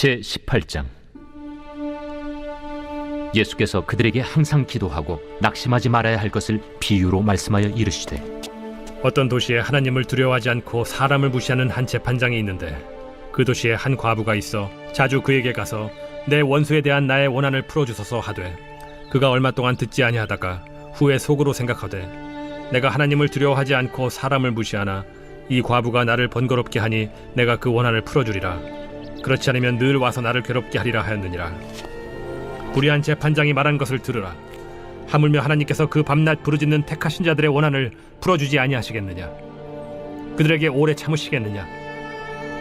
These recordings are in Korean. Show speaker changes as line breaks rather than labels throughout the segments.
제18장. 예수께서 그들에게 항상 기도하고 낙심하지 말아야 할 것을 비유로 말씀하여 이르시되,
어떤 도시에 하나님을 두려워하지 않고 사람을 무시하는 한 재판장이 있는데, 그 도시에 한 과부가 있어 자주 그에게 가서 내 원수에 대한 나의 원한을 풀어주소서 하되, 그가 얼마 동안 듣지 아니하다가 후에 속으로 생각하되, 내가 하나님을 두려워하지 않고 사람을 무시하나 이 과부가 나를 번거롭게 하니 내가 그 원한을 풀어주리라. 그렇지 않으면 늘 와서 나를 괴롭게 하리라 하였느니라. 불의한 재판장이 말한 것을 들으라. 하물며 하나님께서 그 밤낮 부르짖는 택하신 자들의 원한을 풀어주지 아니하시겠느냐? 그들에게 오래 참으시겠느냐?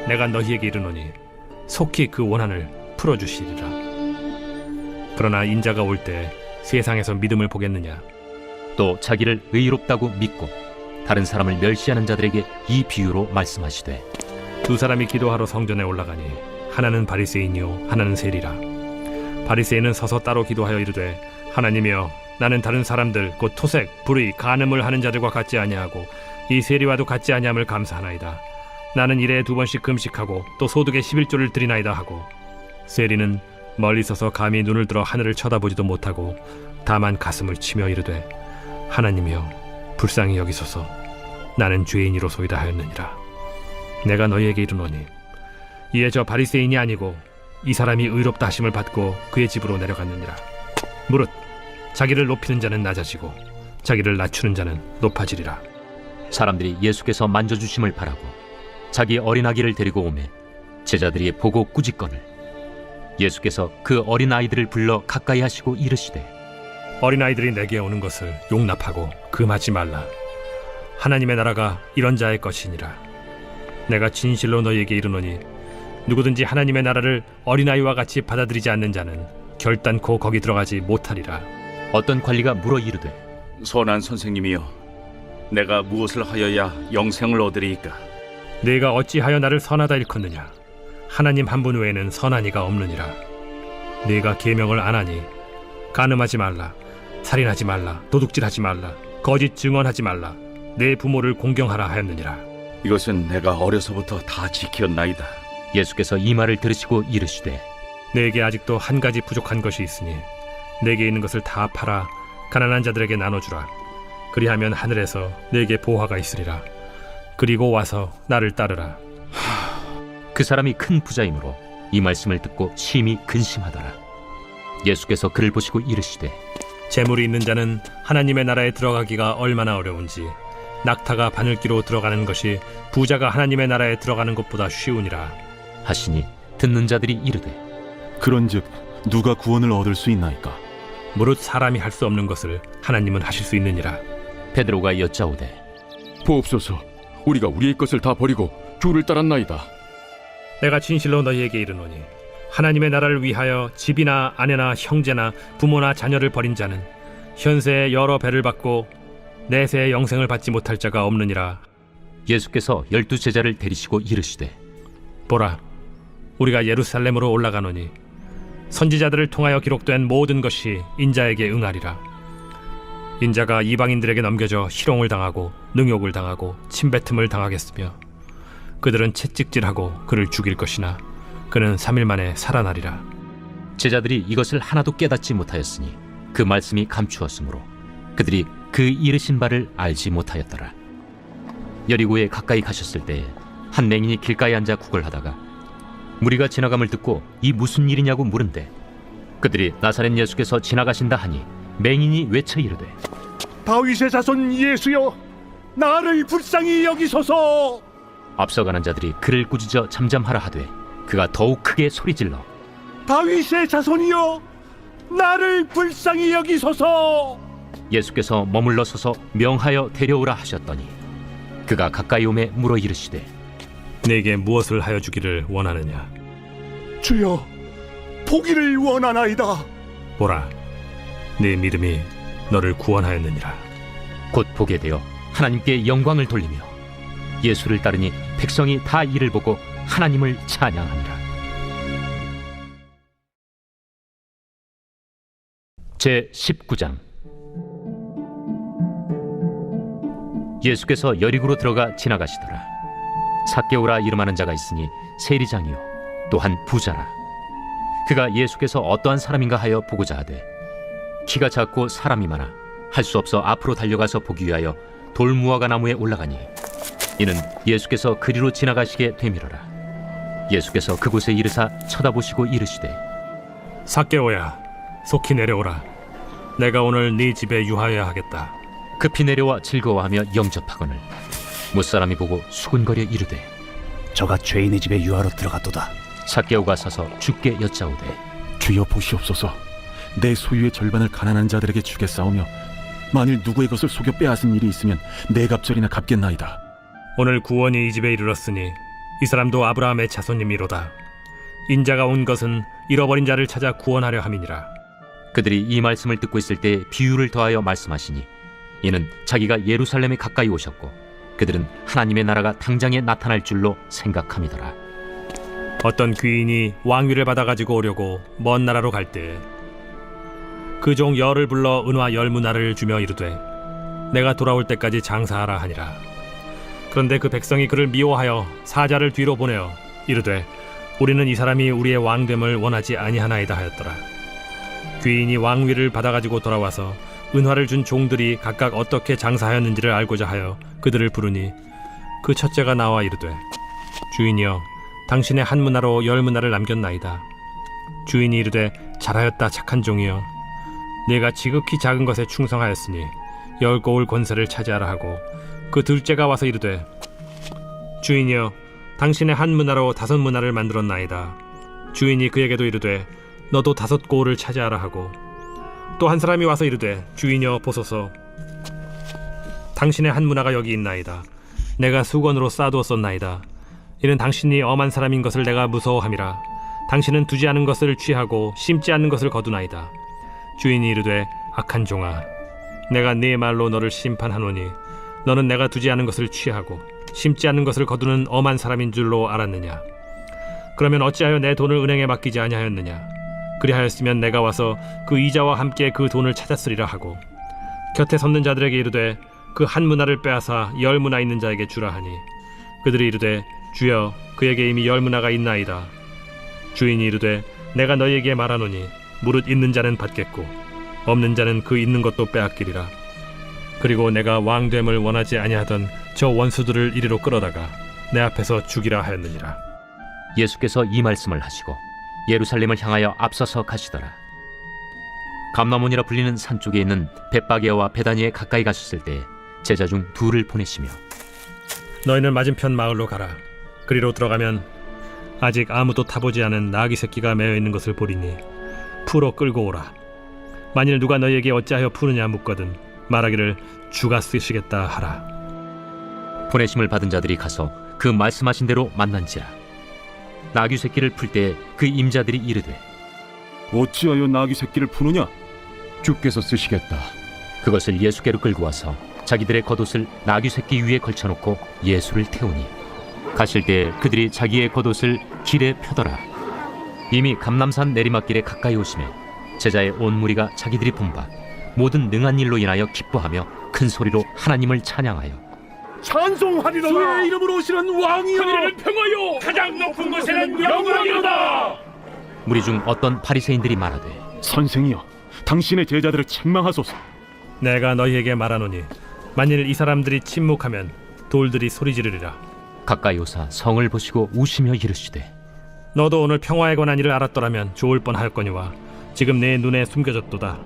내가 너희에게 이르노니 속히 그 원한을 풀어주시리라. 그러나 인자가 올 때 세상에서 믿음을 보겠느냐?
또 자기를 의롭다고 믿고 다른 사람을 멸시하는 자들에게 이 비유로 말씀하시되,
두 사람이 기도하러 성전에 올라가니 하나는 바리새인이요 하나는 세리라. 바리새인은 서서 따로 기도하여 이르되, 하나님이여, 나는 다른 사람들 곧 토색, 불의, 간음을 하는 자들과 같지 아니하고 이 세리와도 같지 아니함을 감사하나이다. 나는 일에 2번씩 금식하고 또 소득의 11조를 드리나이다 하고, 세리는 멀리 서서 감히 눈을 들어 하늘을 쳐다보지도 못하고 다만 가슴을 치며 이르되, 하나님이여, 불쌍히 여기소서. 나는 죄인이로소이다 하였느니라. 내가 너희에게 이르노니 이에 저 바리새인이 아니고 이 사람이 의롭다 하심을 받고 그의 집으로 내려갔느니라. 무릇 자기를 높이는 자는 낮아지고 자기를 낮추는 자는 높아지리라.
사람들이 예수께서 만져주심을 바라고 자기 어린아기를 데리고 오매 제자들이 보고 꾸짖거늘, 예수께서 그 어린아이들을 불러 가까이 하시고 이르시되,
어린아이들이 내게 오는 것을 용납하고 금하지 말라. 하나님의 나라가 이런 자의 것이니라. 내가 진실로 너희에게 이르노니 누구든지 하나님의 나라를 어린아이와 같이 받아들이지 않는 자는 결단코 거기 들어가지 못하리라.
어떤 관리가 물어 이르되,
선한 선생님이여, 내가 무엇을 하여야 영생을 얻으리이까?
네가 어찌하여 나를 선하다 일컫느냐? 하나님 한 분 외에는 선한 이가 없느니라. 네가 계명을 안 하니 간음하지 말라, 살인하지 말라, 도둑질하지 말라, 거짓 증언하지 말라, 내 부모를 공경하라 하였느니라.
이것은 내가 어려서부터 다 지켰나이다.
예수께서 이 말을 들으시고 이르시되,
내게 아직도 한 가지 부족한 것이 있으니 내게 있는 것을 다 팔아 가난한 자들에게 나눠주라. 그리하면 하늘에서 내게 보화가 있으리라. 그리고 와서 나를 따르라.
그 사람이 큰 부자이므로 이 말씀을 듣고 심히 근심하더라. 예수께서 그를 보시고 이르시되,
재물이 있는 자는 하나님의 나라에 들어가기가 얼마나 어려운지 낙타가 바늘기로 들어가는 것이 부자가 하나님의 나라에 들어가는 것보다 쉬우니라
하시니, 듣는 자들이 이르되,
그런즉 누가 구원을 얻을 수 있나이까?
무릇 사람이 할 수 없는 것을 하나님은 하실 수 있느니라.
베드로가 여짜오되,
보옵소서, 우리가 우리의 것을 다 버리고 주를 따랐나이다.
내가 진실로 너희에게 이르노니 하나님의 나라를 위하여 집이나 아내나 형제나 부모나 자녀를 버린 자는 현세에 여러 배를 받고 내세의 영생을 받지 못할 자가 없느니라.
예수께서 12 제자를 데리시고 이르시되,
보라, 우리가 예루살렘으로 올라가노니 선지자들을 통하여 기록된 모든 것이 인자에게 응하리라. 인자가 이방인들에게 넘겨져 희롱을 당하고 능욕을 당하고 침뱉음을 당하겠으며 그들은 채찍질하고 그를 죽일 것이나 그는 3일 만에 살아나리라.
제자들이 이것을 하나도 깨닫지 못하였으니 그 말씀이 감추었으므로 그들이 그 이르신 바를 알지 못하였더라. 여리고에 가까이 가셨을 때에 한 맹인이 길가에 앉아 구걸하다가 무리가 지나감을 듣고 이 무슨 일이냐고 물은데, 그들이 나사렛 예수께서 지나가신다 하니 맹인이 외쳐 이르되,
다윗의 자손 예수여, 나를 불쌍히 여기소서.
앞서가는 자들이 그를 꾸짖어 잠잠하라 하되 그가 더욱 크게 소리질러,
다윗의 자손이여, 나를 불쌍히 여기소서.
예수께서 머물러 서서 명하여 데려오라 하셨더니 그가 가까이 오매 물어 이르시되,
내게 무엇을 하여 주기를 원하느냐?
주여, 보기를 원하나이다.
보라, 네 믿음이 너를 구원하였느니라.
곧 보게 되어 하나님께 영광을 돌리며 예수를 따르니 백성이 다 이를 보고 하나님을 찬양하니라. 제19장. 예수께서 여리고로 들어가 지나가시더라. 삭개오라 이름하는 자가 있으니 세리장이요 또한 부자라. 그가 예수께서 어떠한 사람인가 하여 보고자 하되 키가 작고 사람이 많아 할 수 없어 앞으로 달려가서 보기 위하여 돌무화과 나무에 올라가니 이는 예수께서 그리로 지나가시게 되밀어라. 예수께서 그곳에 이르사 쳐다보시고 이르시되
삭개오야, 속히 내려오라. 내가 오늘 네 집에 유하여야 하겠다.
급히 내려와 즐거워하며 영접하거늘 무사람이 보고 수군거려 이르되
저가 죄인의 집에 유하러 들어갔도다.
삭개오가 서서 주께 여짜오되
주여 보시옵소서. 내 소유의 절반을 가난한 자들에게 주겠사오며 만일 누구의 것을 속여 빼앗은 일이 있으면 네 갑절이나 갚겠나이다.
오늘 구원이 이 집에 이르렀으니 이 사람도 아브라함의 자손님이로다. 인자가 온 것은 잃어버린 자를 찾아 구원하려 함이니라.
그들이 이 말씀을 듣고 있을 때 비유를 더하여 말씀하시니 이는 자기가 예루살렘에 가까이 오셨고 그들은 하나님의 나라가 당장에 나타날 줄로 생각함이더라.
어떤 귀인이 왕위를 받아가지고 오려고 먼 나라로 갈 때 그 종 열을 불러 은화 10문화를 주며 이르되 내가 돌아올 때까지 장사하라 하니라. 그런데 그 백성이 그를 미워하여 사자를 뒤로 보내어 이르되 우리는 이 사람이 우리의 왕됨을 원하지 아니하나이다 하였더라. 귀인이 왕위를 받아가지고 돌아와서 은화를 준 종들이 각각 어떻게 장사하였는지를 알고자 하여 그들을 부르니 그 첫째가 나와 이르되 주인이여, 당신의 한 문화로 10문화를 남겼나이다. 주인이 이르되 잘하였다 착한 종이여, 네가 지극히 작은 것에 충성하였으니 10고을 권세를 차지하라 하고 그 둘째가 와서 이르되 주인이여, 당신의 한 문화로 5문화를 만들었나이다. 주인이 그에게도 이르되 너도 5고을을 차지하라 하고 또 한 사람이 와서 이르되 주인이여 보소서, 당신의 한 문화가 여기 있나이다. 내가 수건으로 싸두었었나이다. 이는 당신이 엄한 사람인 것을 내가 무서워함이라. 당신은 두지 않은 것을 취하고 심지 않는 것을 거두나이다. 주인이 이르되 악한 종아, 내가 네 말로 너를 심판하노니 너는 내가 두지 않은 것을 취하고 심지 않는 것을 거두는 엄한 사람인 줄로 알았느냐? 그러면 어찌하여 내 돈을 은행에 맡기지 아니하였느냐? 그리하였으면 내가 와서 그 이자와 함께 그 돈을 찾았으리라 하고 곁에 섰는 자들에게 이르되 그 한 문화를 빼앗아 10문화 있는 자에게 주라 하니 그들이 이르되 주여, 그에게 이미 10문화가 있나이다. 주인이 이르되 내가 너희에게 말하노니 무릇 있는 자는 받겠고 없는 자는 그 있는 것도 빼앗기리라. 그리고 내가 왕됨을 원하지 아니하던 저 원수들을 이리로 끌어다가 내 앞에서 죽이라 하였느니라.
예수께서 이 말씀을 하시고 예루살렘을 향하여 앞서서 가시더라. 감나몬이라 불리는 산 쪽에 있는 벳바게와 베다니에 가까이 가셨을 때 제자 중 2를 보내시며
너희는 맞은편 마을로 가라. 그리로 들어가면 아직 아무도 타보지 않은 나귀 새끼가 매어 있는 것을 보리니 풀어 끌고 오라. 만일 누가 너희에게 어찌하여 푸느냐 묻거든 말하기를 주가 쓰시겠다 하라.
보내심을 받은 자들이 가서 그 말씀하신 대로 만난지라. 나귀 새끼를 풀 때 그 임자들이 이르되
어찌하여 나귀 새끼를 푸느냐?
주께서 쓰시겠다.
그것을 예수께로 끌고 와서 자기들의 겉옷을 나귀 새끼 위에 걸쳐놓고 예수를 태우니 가실 때 그들이 자기의 겉옷을 길에 펴더라. 이미 감람산 내리막길에 가까이 오시매 제자의 온 무리가 자기들이 본 바 모든 능한 일로 인하여 기뻐하며 큰 소리로 하나님을 찬양하여
찬송하리로다. 주의 이름으로 오시는 왕이여,
하늘에는 평화요 가장 높은 곳에는 영광이로다.
무리 중 어떤 바리새인들이 말하되
선생이여, 당신의 제자들을 책망하소서.
내가 너희에게 말하노니 만일 이 사람들이 침묵하면 돌들이 소리 지르리라.
가까이 오사 성을 보시고 우시며 이르시되
너도 오늘 평화에 관한 일을 알았더라면 좋을 뻔하였거니와 지금 내 눈에 숨겨졌도다.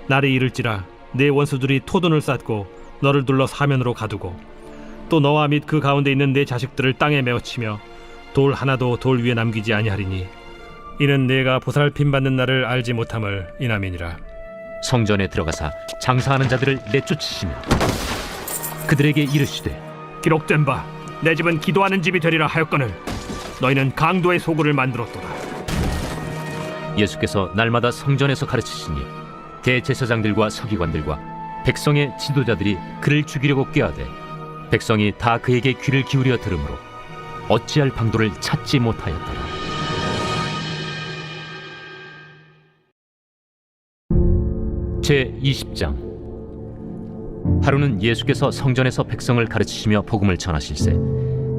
날이 이를지라 내 원수들이 토둔을 쌓고 너를 둘러 사면으로 가두고 또 너와 및 그 가운데 있는 내 자식들을 땅에 메어치며 돌 하나도 돌 위에 남기지 아니하리니 이는 내가 보살핌 받는 날을 알지 못함을 인함이니라.
성전에 들어가사 장사하는 자들을 내쫓으시며 그들에게 이르시되
기록된 바 내 집은 기도하는 집이 되리라 하였거늘 너희는 강도의 소굴을 만들었도다.
예수께서 날마다 성전에서 가르치시니 대제사장들과 서기관들과 백성의 지도자들이 그를 죽이려고 꾀하되 백성이 다 그에게 귀를 기울여 들으므로 어찌할 방도를 찾지 못하였더라. 제20장. 하루는 예수께서 성전에서 백성을 가르치시며 복음을 전하실세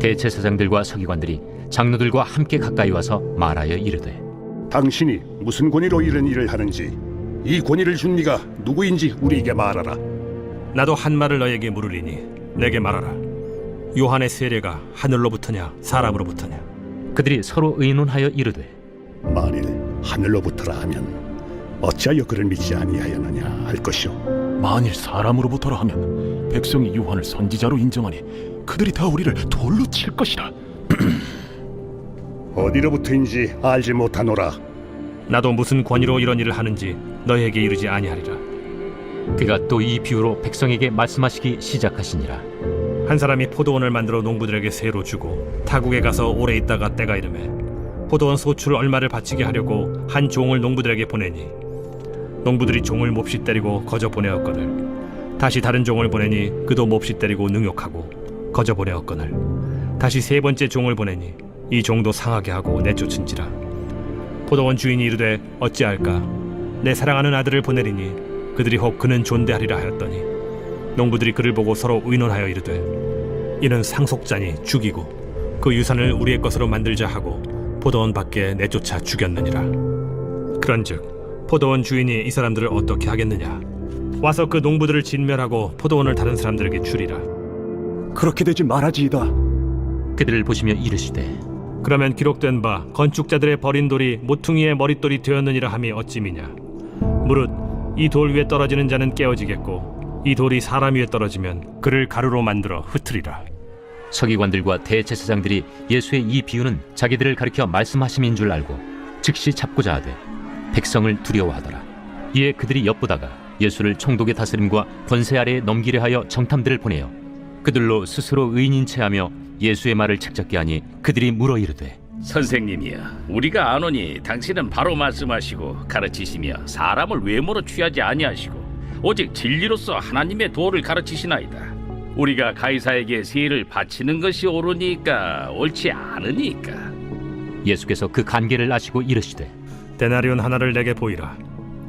대제사장들과 서기관들이 장로들과 함께 가까이 와서 말하여 이르되
당신이 무슨 권위로 이런 일을 하는지, 이 권위를 준 네가 누구인지 우리에게 말하라.
나도 한 말을 너에게 물으리니 내게 말하라. 요한의 세례가 하늘로부터냐 사람으로부터냐?
그들이 서로 의논하여 이르되
만일 하늘로부터라 하면 어찌하여 그를 믿지 아니하였느냐 할 것이요,
만일 사람으로부터라 하면 백성이 요한을 선지자로 인정하니 그들이 다 우리를 돌로 칠 것이라.
어디로부터인지 알지 못하노라.
나도 무슨 권위로 이런 일을 하는지 너에게 이르지 아니하리라.
그가 또 이 비유로 백성에게 말씀하시기 시작하시니라.
한 사람이 포도원을 만들어 농부들에게 세로 주고 타국에 가서 오래 있다가 때가 이르매 포도원 소출 얼마를 바치게 하려고 한 종을 농부들에게 보내니 농부들이 종을 몹시 때리고 거저 보내었거늘 다시 다른 종을 보내니 그도 몹시 때리고 능욕하고 거저 보내었거늘 다시 세 번째 종을 보내니 이 종도 상하게 하고 내쫓은지라. 포도원 주인이 이르되 어찌할까? 내 사랑하는 아들을 보내리니 그들이 혹 그는 존대하리라 하였더니 농부들이 그를 보고 서로 의논하여 이르되 이는 상속자니 죽이고 그 유산을 우리의 것으로 만들자 하고 포도원 밖에 내쫓아 죽였느니라. 그런즉 포도원 주인이 이 사람들을 어떻게 하겠느냐? 와서 그 농부들을 진멸하고 포도원을 다른 사람들에게 주리라.
그렇게 되지 말아지이다.
그들을 보시며 이르시되
그러면 기록된 바 건축자들의 버린 돌이 모퉁이의 머릿돌이 되었느니라 함이 어찌미냐? 무릇 이 돌 위에 떨어지는 자는 깨어지겠고 이 돌이 사람 위에 떨어지면 그를 가루로 만들어 흩으리라.
서기관들과 대제사장들이 예수의 이 비유는 자기들을 가리켜 말씀하심인 줄 알고 즉시 잡고자 하되 백성을 두려워하더라. 이에 그들이 엿보다가 예수를 총독의 다스림과 권세 아래에 넘기려 하여 정탐들을 보내어 그들로 스스로 의인인 체하며 예수의 말을 책잡게 하니 그들이 물어 이르되
선생님이여, 우리가 아노니 당신은 바로 말씀하시고 가르치시며 사람을 외모로 취하지 아니하시고 오직 진리로서 하나님의 도를 가르치시나이다. 우리가 가이사에게 세를 바치는 것이 옳으니까 옳지 않으니까.
예수께서 그 간계를 아시고 이르시되
데나리온 하나를 내게 보이라.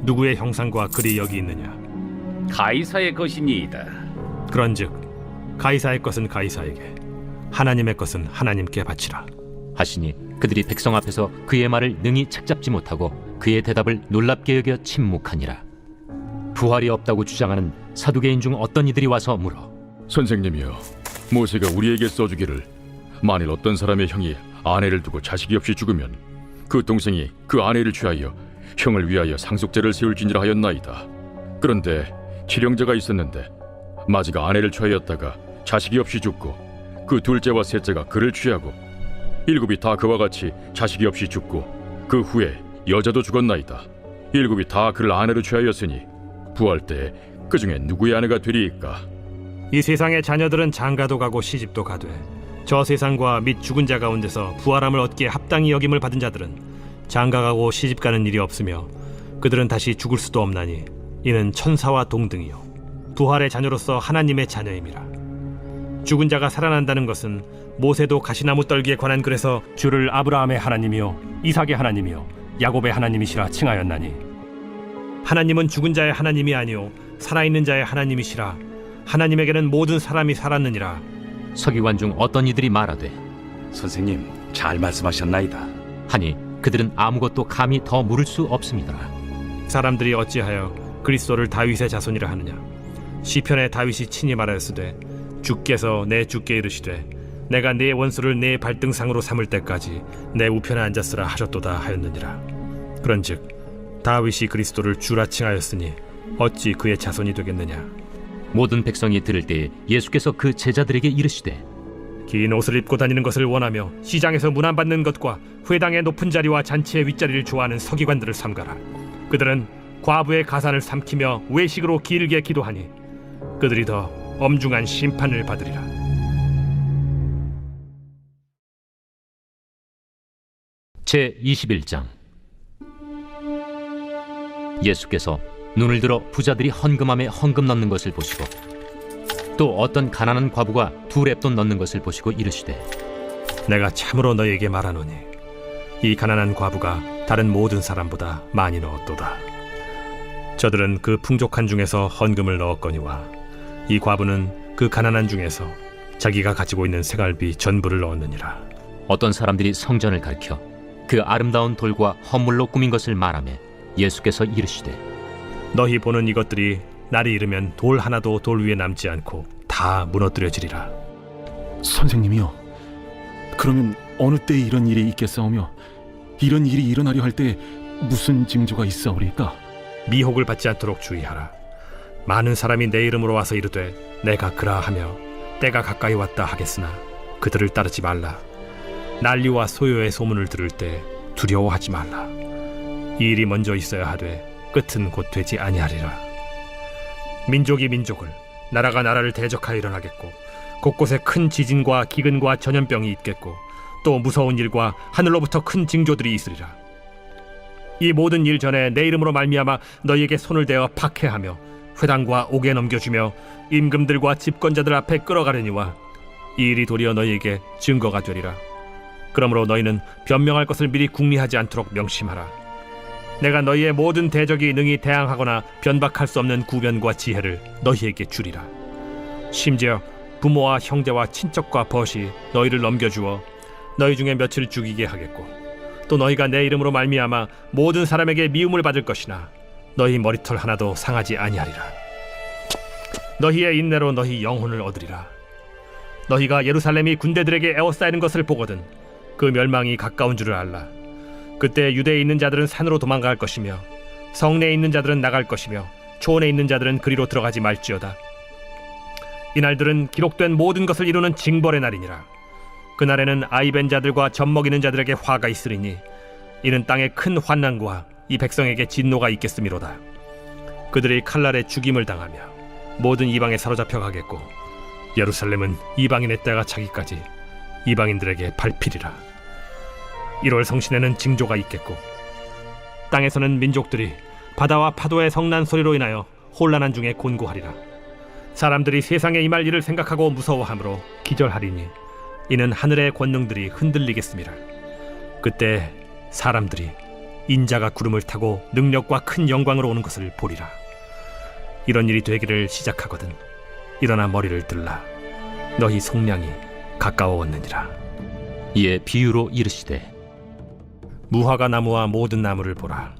누구의 형상과 글이 여기 있느냐?
가이사의 것이니이다.
그런즉 가이사의 것은 가이사에게 하나님의 것은 하나님께 바치라
하시니 그들이 백성 앞에서 그의 말을 능히 책잡지 못하고 그의 대답을 놀랍게 여겨 침묵하니라. 부활이 없다고 주장하는 사두개인 중 어떤 이들이 와서 물어
선생님이여, 모세가 우리에게 써주기를 만일 어떤 사람의 형이 아내를 두고 자식이 없이 죽으면 그 동생이 그 아내를 취하여 형을 위하여 상속제를 세울지니라 하였나이다. 그런데 칠형제가 있었는데 마지가 아내를 취하였다가 자식이 없이 죽고 그 둘째와 셋째가 그를 취하고 일곱이 다 그와 같이 자식이 없이 죽고 그 후에 여자도 죽었나이다. 일곱이 다 그를 아내로 취하였으니 부활 때에 그 중에 누구의 아내가 되리이까?
이 세상의 자녀들은 장가도 가고 시집도 가되 저 세상과 및 죽은 자 가운데서 부활함을 얻기에 합당히 여김을 받은 자들은 장가가고 시집가는 일이 없으며 그들은 다시 죽을 수도 없나니 이는 천사와 동등이요 부활의 자녀로서 하나님의 자녀임이라. 죽은 자가 살아난다는 것은 모세도 가시나무 떨기에 관한 글에서 주를 아브라함의 하나님이요 이삭의 하나님이요 야곱의 하나님이시라 칭하였나니 하나님은 죽은 자의 하나님이 아니요 살아있는 자의 하나님이시라. 하나님에게는 모든 사람이 살았느니라.
서기관 중 어떤 이들이 말하되
선생님, 잘 말씀하셨나이다.
하니 그들은 아무것도 감히 더 물을 수 없습니다.
사람들이 어찌하여 그리스도를 다윗의 자손이라 하느냐? 시편에 다윗이 친히 말하였으되 주께서 내 주께 이르시되 내가 네 원수를 네 발등상으로 삼을 때까지 내 우편에 앉았으라 하셨도다 하였느니라. 그런즉 다윗이 그리스도를 주라 칭하였으니 어찌 그의 자손이 되겠느냐?
모든 백성이 들을 때에 예수께서 그 제자들에게 이르시되
긴 옷을 입고 다니는 것을 원하며 시장에서 문안받는 것과 회당의 높은 자리와 잔치의 윗자리를 좋아하는 서기관들을 삼가라. 그들은 과부의 가산을 삼키며 외식으로 길게 기도하니 그들이 더 엄중한 심판을 받으리라.
제21장. 예수께서 눈을 들어 부자들이 헌금함에 헌금 넣는 것을 보시고 또 어떤 가난한 과부가 두 렙돈 넣는 것을 보시고 이르시되
내가 참으로 너희에게 말하노니 이 가난한 과부가 다른 모든 사람보다 많이 넣었도다. 저들은 그 풍족한 중에서 헌금을 넣었거니와 이 과부는 그 가난한 중에서 자기가 가지고 있는 생활비 전부를 넣었느니라.
어떤 사람들이 성전을 가리켜 그 아름다운 돌과 허물로 꾸민 것을 말하며 예수께서 이르시되
너희 보는 이것들이 날이 이르면 돌 하나도 돌 위에 남지 않고 다 무너뜨려지리라.
선생님이요, 그러면 어느 때에 이런 일이 있겠사오며 이런 일이 일어나려 할 때 무슨 징조가 있사오리까?
미혹을 받지 않도록 주의하라. 많은 사람이 내 이름으로 와서 이르되 내가 그라하며 때가 가까이 왔다 하겠으나 그들을 따르지 말라. 난리와 소요의 소문을 들을 때 두려워하지 말라. 이 일이 먼저 있어야 하되 끝은 곧 되지 아니하리라. 민족이 민족을, 나라가 나라를 대적하여 일어나겠고 곳곳에 큰 지진과 기근과 전염병이 있겠고 또 무서운 일과 하늘로부터 큰 징조들이 있으리라. 이 모든 일 전에 내 이름으로 말미암아 너희에게 손을 대어 박해하며 회당과 옥에 넘겨주며 임금들과 집권자들 앞에 끌어가려니와 이 일이 도리어 너희에게 증거가 되리라. 그러므로 너희는 변명할 것을 미리 궁리하지 않도록 명심하라. 내가 너희의 모든 대적이 능히 대항하거나 변박할 수 없는 구변과 지혜를 너희에게 주리라. 심지어 부모와 형제와 친척과 벗이 너희를 넘겨주어 너희 중에 며칠 죽이게 하겠고 또 너희가 내 이름으로 말미암아 모든 사람에게 미움을 받을 것이나 너희 머리털 하나도 상하지 아니하리라. 너희의 인내로 너희 영혼을 얻으리라. 너희가 예루살렘이 군대들에게 에워싸이는 것을 보거든 그 멸망이 가까운 줄을 알라. 그때 유대에 있는 자들은 산으로 도망갈 것이며 성내에 있는 자들은 나갈 것이며 초원에 있는 자들은 그리로 들어가지 말지어다. 이날들은 기록된 모든 것을 이루는 징벌의 날이니라. 그날에는 아이벤 자들과 젖먹이는 자들에게 화가 있으리니 이는 땅에 큰 환난과 이 백성에게 진노가 있겠음이로다. 그들이 칼날에 죽임을 당하며 모든 이방에 사로잡혀 가겠고 예루살렘은 이방인의 때가 차기까지 이방인들에게 밟히리라. 1월 성신에는 징조가 있겠고 땅에서는 민족들이 바다와 파도의 성난 소리로 인하여 혼란한 중에 곤고하리라. 사람들이 세상에 임할 일을 생각하고 무서워하므로 기절하리니 이는 하늘의 권능들이 흔들리겠습니다. 그때 사람들이 인자가 구름을 타고 능력과 큰 영광으로 오는 것을 보리라. 이런 일이 되기를 시작하거든 일어나 머리를 들라. 너희 속량이 가까워왔느니라.
이에 비유로 이르시되
무화과 나무와 모든 나무를 보라.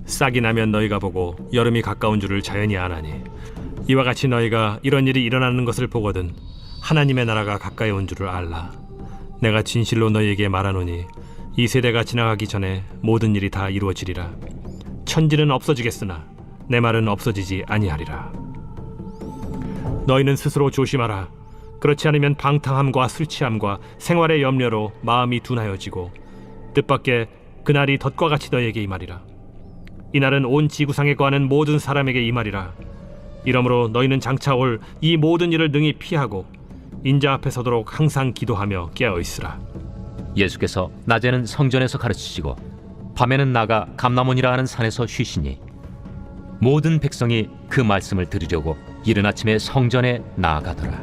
싹이 나면 너희가 보고 여름이 가까운 줄을 자연히 아나니 이와 같이 너희가 이런 일이 일어나는 것을 보거든 하나님의 나라가 가까이 온 줄을 알라. 내가 진실로 너희에게 말하노니 이 세대가 지나가기 전에 모든 일이 다 이루어지리라. 천지는 없어지겠으나 내 말은 없어지지 아니하리라. 너희는 스스로 조심하라. 그렇지 않으면 방탕함과 술 취함과 생활의 염려로 마음이 둔하여지고 뜻밖의 그날이 덫과 같이 너희에게 임하리라. 이날은 온 지구상에 거하는 모든 사람에게 임하리라. 이러므로 너희는 장차 올 이 모든 일을 능히 피하고 인자 앞에 서도록 항상 기도하며 깨어있으라.
예수께서 낮에는 성전에서 가르치시고 밤에는 나가 감람원이라 하는 산에서 쉬시니 모든 백성이 그 말씀을 들으려고 이른 아침에 성전에 나아가더라.